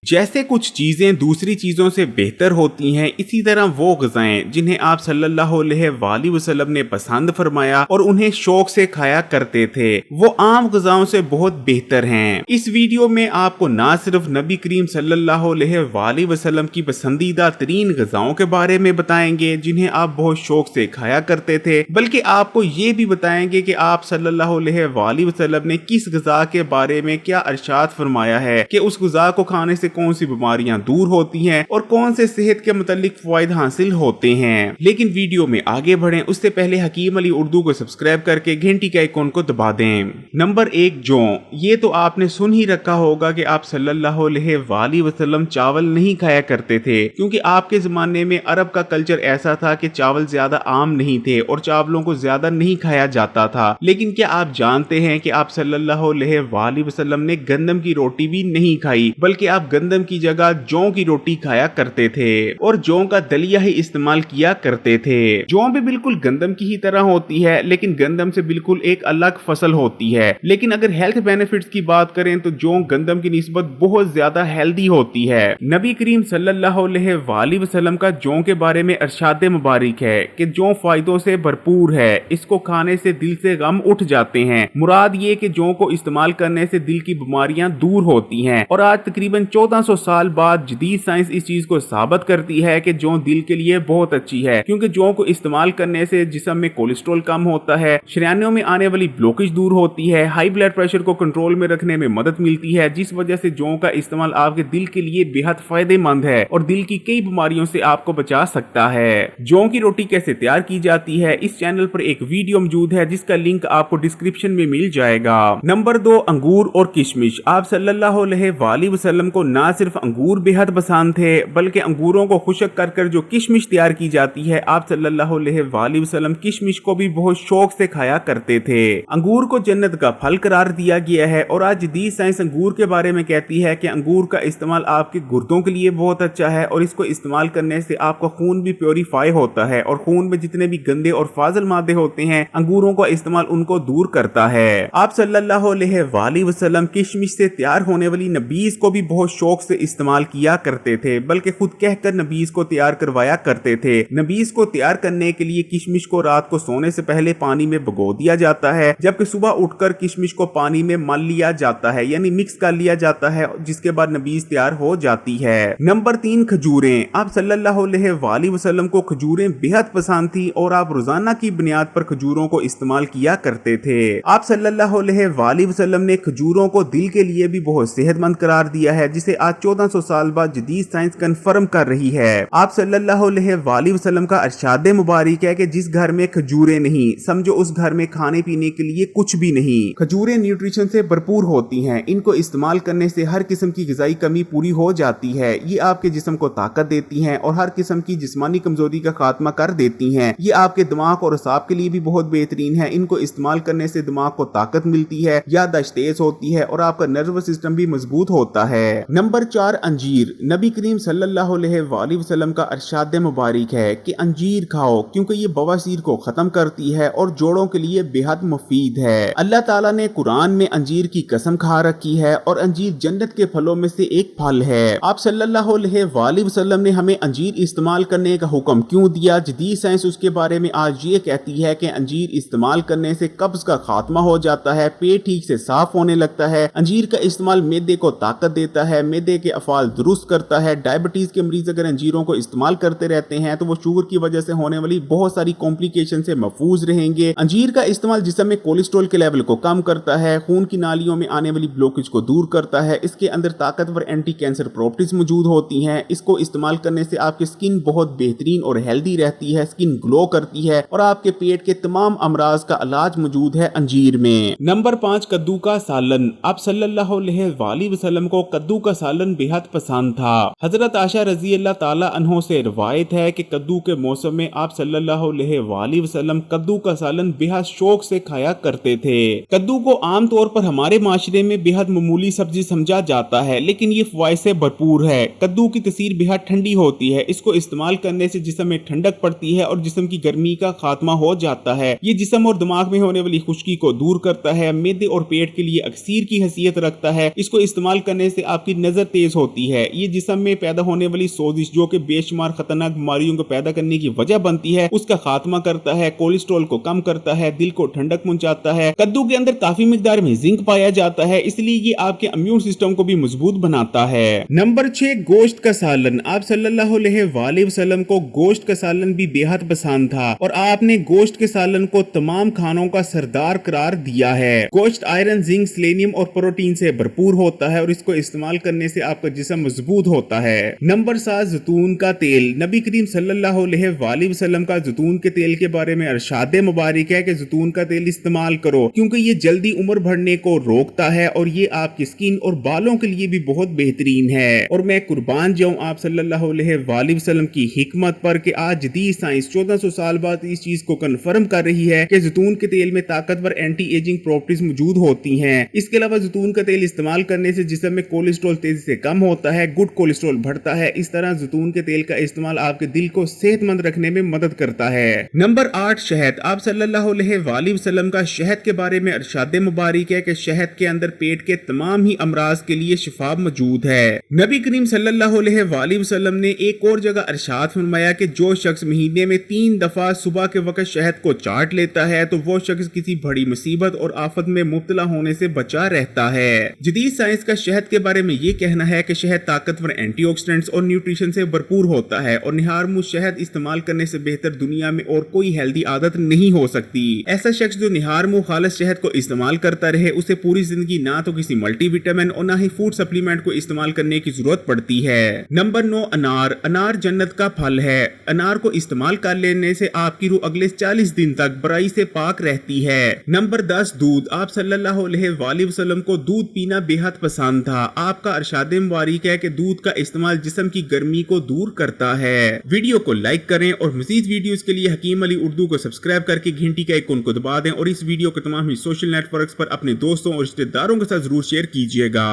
जैसे कुछ चीजें दूसरी चीजों से बेहतर होती हैं, इसी तरह वो ग़िज़ाएं जिन्हें आप सल्लल्लाहु अलैहि वसल्लम ने पसंद फरमाया और उन्हें शौक से खाया करते थे, वो आम ग़िज़ाओं से बहुत बेहतर हैं। इस वीडियो में आपको ना सिर्फ नबी करीम सल्लल्लाहु अलैहि वसल्लम की पसंदीदा तरीन ग़िज़ाओं के बारे में बताएंगे जिन्हें आप बहुत शौक से खाया करते थे, बल्कि आपको ये भी बताएंगे कि आप सल्लल्लाहु अलैहि वसल्लम ने किस ग़िज़ा के बारे में क्या इरशाद फरमाया है कि उस ग़िज़ा को खाने से कौन सी बीमारियां दूर होती हैं और कौन से सेहत के मुतालिक फ़वाइद हासिल होते हैं। लेकिन वीडियो में आगे बढ़ें उससे पहले हकीम अली उर्दू को सब्सक्राइब करके घंटी के आइकॉन को दबा दें। नंबर 1, जौ। ये तो आपने सुन ही रखा होगा कि आप सल्लल्लाहु अलैहि वसल्लम चावल नहीं खाया करते थे, क्योंकि आपके जमाने में अरब का कल्चर ऐसा था कि चावल ज्यादा आम नहीं थे और चावलों को ज्यादा नहीं खाया जाता था। लेकिन क्या आप जानते हैं कि आप सल्लल्लाहु अलैहि वसल्लम ने गंदम की रोटी भी नहीं खाई, बल्कि आप गंदम की जगह जौ की रोटी खाया करते थे और जौ का दलिया ही इस्तेमाल किया करते थे। जौ भी बिल्कुल गंदम की ही तरह होती है, लेकिन गंदम से बिल्कुल एक अलग फसल होती है। लेकिन अगर हेल्थ बेनिफिट्स की बात करें तो जौ गंदम की निस्बत बहुत ज्यादा हेल्दी होती है। नबी करीम सल्लल्लाहु अलैहि वसल्लम का जौ के बारे में इरशाद मुबारक है कि जौ फायदों से भरपूर है, इसको खाने से दिल से गम उठ जाते हैं। मुराद ये कि जौ को इस्तेमाल करने से दिल की बीमारियां दूर होती हैं और आज तकरीबन 1400 साल बाद जदीद साइंस इस चीज को साबित करती है कि जौ दिल के लिए बहुत अच्छी है, क्योंकि जौ को इस्तेमाल करने से जिस्म में कोलेस्ट्रॉल कम होता है, शरीयानियों में आने वाली ब्लॉकेज दूर होती है, हाई ब्लड प्रेशर को कंट्रोल में रखने में मदद मिलती है, जिस वजह से जौ का इस्तेमाल आपके दिल के लिए बेहद फायदेमंद है और दिल की कई बीमारियों से आपको बचा सकता है। जौ की रोटी कैसे तैयार की जाती है, इस चैनल पर एक वीडियो मौजूद है जिसका लिंक आपको डिस्क्रिप्शन में मिल जाएगा। नंबर 2, अंगूर और किशमिश। आप सल्लल्लाहु अलैहि वसल्लम को ना सिर्फ अंगूर बेहद पसंद थे, बल्कि अंगूरों को खुशक कर कर जो किशमिश तैयार की जाती है, आप सल्लल्लाहु अलैहि वसल्लम किशमिश को भी बहुत शौक से खाया करते थे। अंगूर को जन्नत का फल करार दिया गया है और आज जदीद साइंस अंगूर के बारे में कहती है कि अंगूर का इस्तेमाल आपके गुर्दों के लिए बहुत अच्छा है और इसको इस्तेमाल करने से आपका खून भी प्योरीफाई होता है और खून में जितने भी गंदे और फाजिल मादे होते हैं, अंगूरों का इस्तेमाल उनको दूर करता है। आप सल्लल्लाहु अलैहि वसल्लम किशमिश से तैयार होने वाली नबीज को भी बहुत शौक से इस्तेमाल किया करते थे, बल्कि खुद कहकर नबीज को तैयार करवाया करते थे। नबीज को तैयार करने के लिए किशमिश को रात को सोने से पहले पानी में भिगो दिया जाता है, जबकि सुबह उठकर किशमिश को पानी में मल लिया जाता है, यानी मिक्स कर लिया जाता है, जिसके बाद नबीज तैयार हो जाती है। नंबर 3, खजूरें। आप सल्लल्लाहु अलैहि वसल्लम को खजूरें बेहद पसंद थी और आप रोजाना की बुनियाद पर खजूरों को इस्तेमाल किया करते थे। आप सल्लल्लाहु अलैहि वसल्लम ने खजूरों को दिल के लिए भी बहुत सेहतमंद करार दिया है, जिसे आज 1400 साल बाद जदीद साइंस कंफर्म कर रही है। आप सल्लल्लाहु अलैहि वसल्लम का इरशाद मुबारक है कि जिस घर में खजूरें नहीं, समझो उस घर में खाने पीने के लिए कुछ भी नहीं। खजूरें न्यूट्रिशन से भरपूर होती हैं, इनको इस्तेमाल करने से हर किस्म की ग़िज़ाई कमी पूरी हो जाती है। ये आपके जिस्म को ताकत देती हैं और हर किस्म की जिस्मानी कमजोरी का खात्मा कर देती हैं। ये आपके दिमाग और असाब के लिए भी बहुत बेहतरीन है, इनको इस्तेमाल करने से दिमाग को ताकत मिलती है, याददाश्त तेज होती है और आपका नर्वस सिस्टम भी मजबूत होता है। नंबर 4, अंजीर। नबी करीम सल्लल्लाहु अलैहि वसल्लम का इरशाद मुबारक है कि अंजीर खाओ, क्योंकि ये बवासीर को खत्म करती है और जोड़ों के लिए बेहद मुफीद है। अल्लाह ताला ने कुरान में अंजीर की कसम खा रखी है और अंजीर जन्नत के फलों में से एक फल है। आप सल्लल्लाहु अलैहि वसल्लम ने हमें अंजीर इस्तेमाल करने का हुक्म क्यों दिया? जदीद साइंस उसके बारे में आज ये कहती है कि अंजीर इस्तेमाल करने से कब्ज का खात्मा हो जाता है, पेट ठीक से साफ होने लगता है। अंजीर का इस्तेमाल मैदे को ताकत देता है, मैदे के अफाल दुरुस्त करता है। डायबिटीज के मरीज अगर अंजीरों को इस्तेमाल करते रहते हैं तो वो शुगर की वजह से होने वाली बहुत सारी कॉम्प्लिकेशन से महफूज रहेंगे। अंजीर का इस्तेमाल जिस्म में कोलेस्ट्रॉल के लेवल को कम करता है, खून की नालियों में आने वाली ब्लॉकेज को दूर करता है। इसके अंदर ताकतवर एंटी कैंसर प्रॉपर्टीज मौजूद होती हैं। इसको इस्तेमाल करने से आपकी स्किन बहुत बेहतरीन और हेल्दी रहती है, स्किन ग्लो करती है और आपके पेट के तमाम अमराज का इलाज मौजूद है अंजीर में। नंबर 5, कद्दू का सालन। आप सल्लल्लाहु अलैहि वसल्लम को कद्दू का सालन बेहद पसंद था। हजरत आयशा रजी अल्लाह ताला अन्हो से रिवायत है कि कद्दू के मौसम में आप सल्लल्लाहु अलैहि वसल्लम कद्दू का सालन बेहद शौक से खाया करते थे। कद्दू को आम तौर पर हमारे माशरे में बेहद मामूली सब्जी समझा जाता है, लेकिन ये फवाइद से भरपूर है। कद्दू की तसीर बेहद ठंडी होती है, इसको इस्तेमाल करने से जिस्म में ठंडक पड़ती है और जिस्म की गर्मी का खात्मा हो जाता है। ये जिस्म और दिमाग में होने वाली खुश्की को दूर करता है, मैदे और पेट के लिए अक्सीर की हैसियत रखता है। इसको इस्तेमाल करने से आपकी नजर तेज होती है। ये जिस्म में पैदा होने वाली सोजिश जो कि बेशुमार खतरनाक बीमारियों को पैदा करने की वजह बनती है, उसका खात्मा करता है, कोलेस्ट्रॉल को कम करता है, दिल को ठंडक पहुंचाता है। कद्दू के अंदर काफी मिकदार में जिंक पाया जाता है, इसलिए ये आपके इम्यून सिस्टम को भी मजबूत बनाता है। नंबर 6, गोश्त का सालन। आप सल्लल्लाहु अलैहि वसल्लम को गोश्त का सालन भी बेहद पसंद था और आपने गोश्त के सालन को तमाम खानों का सरदार करार दिया है। गोश्त आयरन, जिंक, सेलेनियम और प्रोटीन से भरपूर होता है और इसको इस्तेमाल करने से आपका जिस्म मजबूत होता है। नंबर 7, जैतून का तेल। नबी करीम सल्लल्लाहु अलैहि वसल्लम का जैतून के तेल के बारे में इरशाद मुबारक है कि जैतून का तेल इस्तेमाल करो क्योंकि ये जल्दी उम्र बढ़ने को रोकता है और ये आपकी स्किन और बालों के लिए भी बहुत बेहतरीन है। और मैं कुर्बान जाऊं आप सल्लल्लाहु अलैहि वसल्लम की हिकमत पर कि आज जदीद साइंस 1400 साल बाद इस चीज को कंफर्म कर रही है कि जैतून के तेल में ताकतवर एंटी एजिंग प्रॉपर्टीज मौजूद होती हैं। इसके अलावा जैतून का तेल इस्तेमाल करने से जिस्म में कोलेस्ट्रॉल तेजी से कम होता है, गुड कोलेस्ट्रॉल बढ़ता है। इस तरह जैतून के तेल का इस्तेमाल आपके दिल को सेहतमंद रखने में मदद करता है। नंबर 8, शहद। आप सल्लल्लाहु अलैहि वसल्लम का शहद के बारे में इरशाद मुबारक है कि शहद के अंदर पेट के तमाम ही अमराज के लिए शिफा मौजूद है। नबी करीम सल्लल्लाहु अलैहि वसल्लम ने एक और जगह इरशाद फरमाया कि जो शख्स महीने में 3 दफा सुबह के वक्त शहद को चाट लेता है तो वो शख्स किसी बड़ी मुसीबत और आफत में मुब्तला होने से बचा रहता है। जदीद साइंस का शहद के बारे में ये कहना है कि शहद ताकतवर एंटीऑक्सीडेंट्स और न्यूट्रिशन से भरपूर होता है और निहारमुश शहद इस्तेमाल करने से बेहतर दुनिया में और कोई हेल्दी आदत नहीं हो सकती। ऐसा शख्स जो निहारमुह खालिस शहद को इस्तेमाल करता रहे उसे पूरी जिंदगी ना तो किसी मल्टीविटामिन और ना ही फूड सप्लीमेंट को इस्तेमाल करने की जरूरत पड़ती है। नंबर 9, अनार। अनार जन्नत का फल है। अनार को इस्तेमाल कर लेने से आपकी रूह अगले 40 दिन तक बुराई से पाक रहती है। नंबर 10, दूध। आप सल्लल्लाहु अलैहि वसल्लम को दूध पीना बेहद पसंद था। आपका इरशाद मुबारक है कि दूध का इस्तेमाल जिस्म की गर्मी को दूर करता है। वीडियो को लाइक करें और मजीद वीडियोस के लिए हकीम अली उर्दू को सब्सक्राइब करके घंटी का आइकन को दबा दें और इस वीडियो को तमाम ही सोशल नेटवर्क्स पर अपने दोस्तों और रिश्तेदारों के साथ जरूर शेयर कीजिएगा।